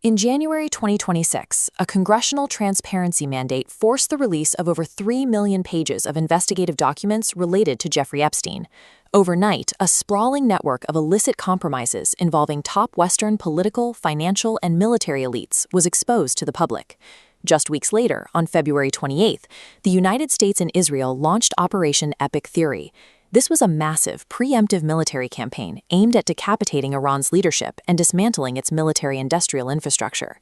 In January 2026, a congressional transparency mandate forced the release of over 3 million pages of investigative documents related to Jeffrey Epstein. Overnight, a sprawling network of illicit compromises involving top Western political, financial, and military elites was exposed to the public. Just weeks later, on February 28th, the United States and Israel launched Operation Epic Theory. This was a massive, preemptive military campaign aimed at decapitating Iran's leadership and dismantling its military-industrial infrastructure.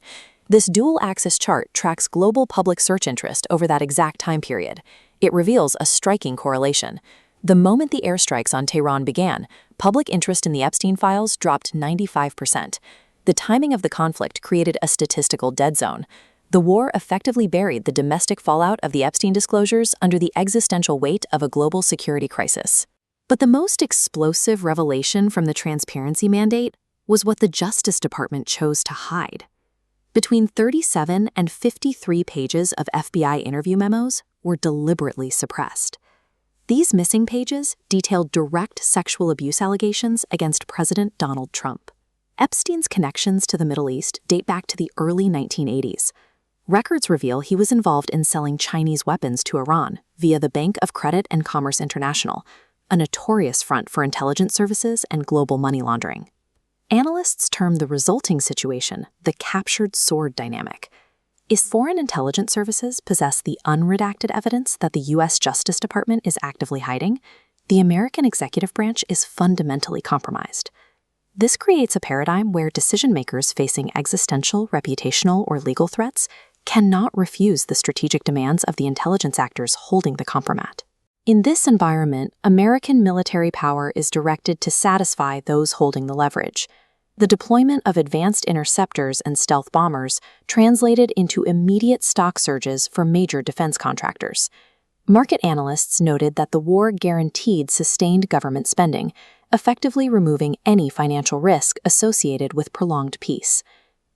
This dual-axis chart tracks global public search interest over that exact time period. It reveals a striking correlation. The moment the airstrikes on Tehran began, public interest in the Epstein Files dropped 95%. The timing of the conflict created a statistical dead zone. The war effectively buried the domestic fallout of the Epstein disclosures under the existential weight of a global security crisis. But the most explosive revelation from the transparency mandate was what the Justice Department chose to hide. Between 37 and 53 pages of FBI interview memos were deliberately suppressed. These missing pages detailed direct sexual abuse allegations against President Donald Trump. Epstein's connections to the Middle East date back to the early 1980s. Records reveal he was involved in selling Chinese weapons to Iran via the Bank of Credit and Commerce International, a notorious front for intelligence services and global money laundering. Analysts term the resulting situation the captured sword dynamic. If foreign intelligence services possess the unredacted evidence that the U.S. Justice Department is actively hiding, the American executive branch is fundamentally compromised. This creates a paradigm where decision-makers facing existential, reputational, or legal threats cannot refuse the strategic demands of the intelligence actors holding the compromat. In this environment, American military power is directed to satisfy those holding the leverage. The deployment of advanced interceptors and stealth bombers translated into immediate stock surges for major defense contractors. Market analysts noted that the war guaranteed sustained government spending, effectively removing any financial risk associated with prolonged peace.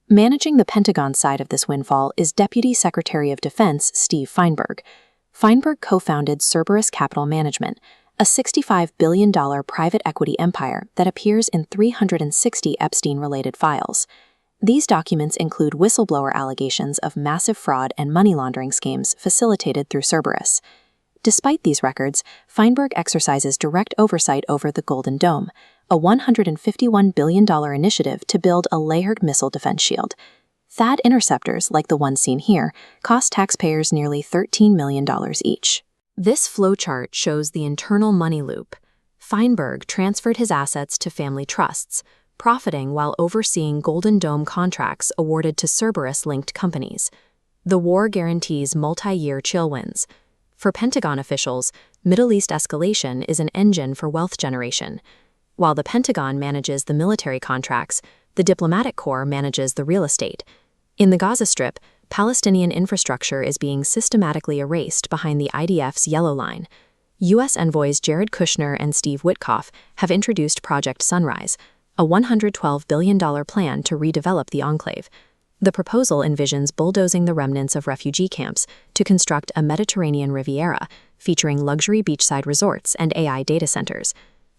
Managing the Pentagon side of this windfall is Deputy Secretary of Defense Steve Feinberg. Feinberg co-founded Cerberus Capital Management, a $65 billion private equity empire that appears in 360 Epstein-related files. These documents include whistleblower allegations of massive fraud and money laundering schemes facilitated through Cerberus. Despite these records, Feinberg exercises direct oversight over the Golden Dome, a $151 billion initiative to build a layered missile defense shield. THAAD interceptors, like the one seen here, cost taxpayers nearly $13 million each. This flowchart shows the internal money loop. Feinberg transferred his assets to family trusts, profiting while overseeing Golden Dome contracts awarded to Cerberus-linked companies. The war guarantees multi-year chill wins. For Pentagon officials, Middle East escalation is an engine for wealth generation. While the Pentagon manages the military contracts, the diplomatic corps manages the real estate. In the Gaza Strip, Palestinian infrastructure is being systematically erased behind the IDF's yellow line. U.S. envoys Jared Kushner and Steve Witkoff have introduced Project Sunrise, a $112 billion plan to redevelop the enclave. The proposal envisions bulldozing the remnants of refugee camps to construct a Mediterranean Riviera featuring luxury beachside resorts and AI data centers.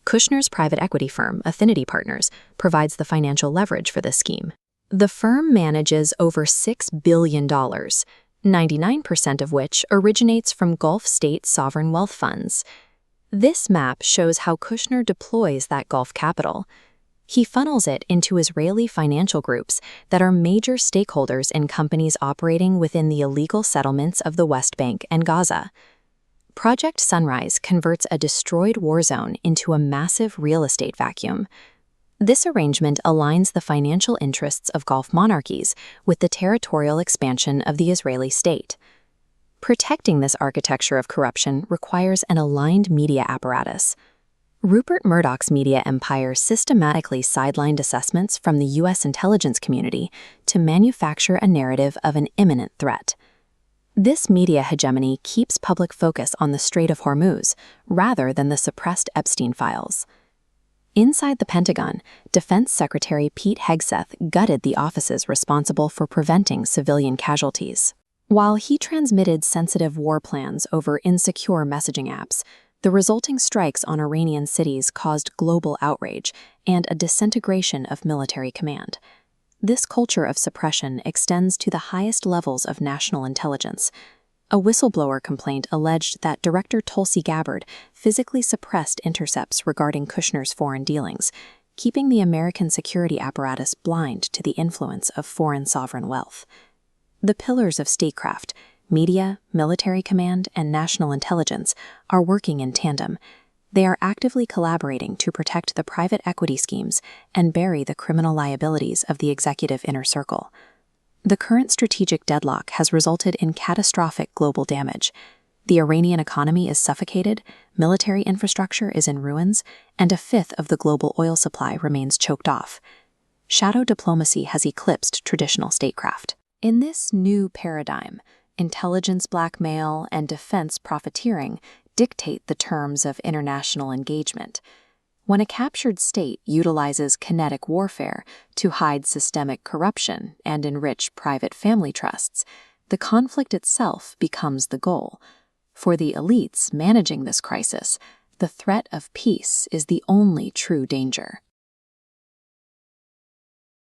Kushner's private equity firm, Affinity Partners, provides the financial leverage for this scheme. The firm manages over $6 billion, 99% of which originates from Gulf state sovereign wealth funds. This map shows how Kushner deploys that Gulf capital. He funnels it into Israeli financial groups that are major stakeholders in companies operating within the illegal settlements of the West Bank and Gaza. Project Sunrise converts a destroyed war zone into a massive real estate vacuum. This arrangement aligns the financial interests of Gulf monarchies with the territorial expansion of the Israeli state. Protecting this architecture of corruption requires an aligned media apparatus. Rupert Murdoch's media empire systematically sidelined assessments from the U.S. intelligence community to manufacture a narrative of an imminent threat. This media hegemony keeps public focus on the Strait of Hormuz rather than the suppressed Epstein Files. Inside the Pentagon, Defense Secretary Pete Hegseth gutted the offices responsible for preventing civilian casualties. While he transmitted sensitive war plans over insecure messaging apps, the resulting strikes on Iranian cities caused global outrage and a disintegration of military command. This culture of suppression extends to the highest levels of national intelligence. A whistleblower complaint alleged that Director Tulsi Gabbard physically suppressed intercepts regarding Kushner's foreign dealings, keeping the American security apparatus blind to the influence of foreign sovereign wealth. The pillars of statecraft, media, military command, and national intelligence, are working in tandem. They are actively collaborating to protect the private equity schemes and bury the criminal liabilities of the executive inner circle. The current strategic deadlock has resulted in catastrophic global damage. The Iranian economy is suffocated, military infrastructure is in ruins, and a fifth of the global oil supply remains choked off. Shadow diplomacy has eclipsed traditional statecraft. In this new paradigm, intelligence blackmail and defense profiteering dictate the terms of international engagement. When a captured state utilizes kinetic warfare to hide systemic corruption and enrich private family trusts, the conflict itself becomes the goal. For the elites managing this crisis, the threat of peace is the only true danger.